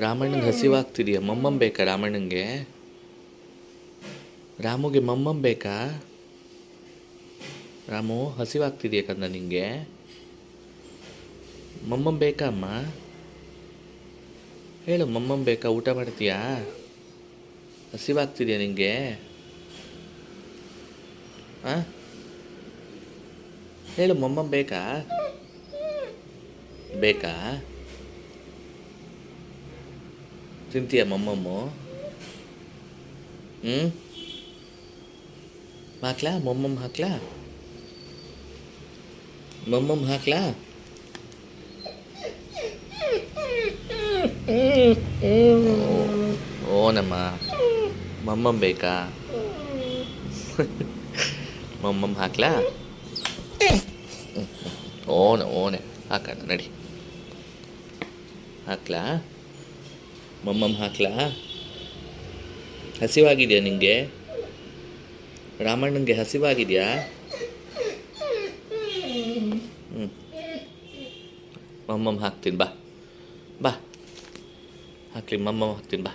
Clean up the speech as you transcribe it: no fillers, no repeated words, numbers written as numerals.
ರಾಮಣ್ಣಂಗೆ ಹಸಿವಾಗ್ತಿದೆಯಾ? ಮಮ್ಮಮ್ ಬೇಕಾ ರಾಮಣ್ಣಂಗೆ? ರಾಮುಗೆ ಮಮ್ಮಮ್ ಬೇಕಾ? ರಾಮು ಹಸಿವಾಗ್ತಿದೆಯಾ ಕಂದ ನಿಂಗೆ? ಮಮ್ಮಮ್ ಬೇಕಾ ಅಮ್ಮ? ಹೇಳು, ಮಮ್ಮಮ್ ಬೇಕಾ? ಊಟ ಮಾಡ್ತೀಯಾ? ಹಸಿವಾಗ್ತಿದೆಯಾ ನಿಂಗೆ? ಆ ಹೇಳು, ಮಮ್ಮಮ್ ಬೇಕಾ? ಬೇಕಾ? ತಿಂತೀಯ ಮಮ್ಮಮ್ಮು? ಹ್ಞೂ ಹಾಕ್ಲಾ? ಮಮ್ಮಮ್ ಹಾಕ್ಲಾ? ಮಮ್ಮಮ್ ಹಾಕ್ಲಾ? ಓನಮ್ಮ, ಮಮ್ಮಮ್ ಬೇಕಾ? ಮಮ್ಮಮ್ ಹಾಕ್ಲಾ? ಓನೆ ಹಾಕೋಣ ನಡಿ. ಹಾಕ್ಲಾ? ಮಮ್ಮಮ್ ಹಾಕ್ಲಾ? ಹಸಿವಾಗಿದೆಯಾ ನಿಂಗೆ? ರಾಮಣ್ಣಂಗೆ ಹಸಿವಾಗಿದೆಯಾ? ಹ್ಞೂ ಮಮ್ಮಮ್ ಹಾಕ್ತೀನಿ ಬಾ. ಬಾ ಹಾಕ್ಲಿ, ಮಮ್ಮಮ್ ಹಾಕ್ತೀನಿ ಬಾ.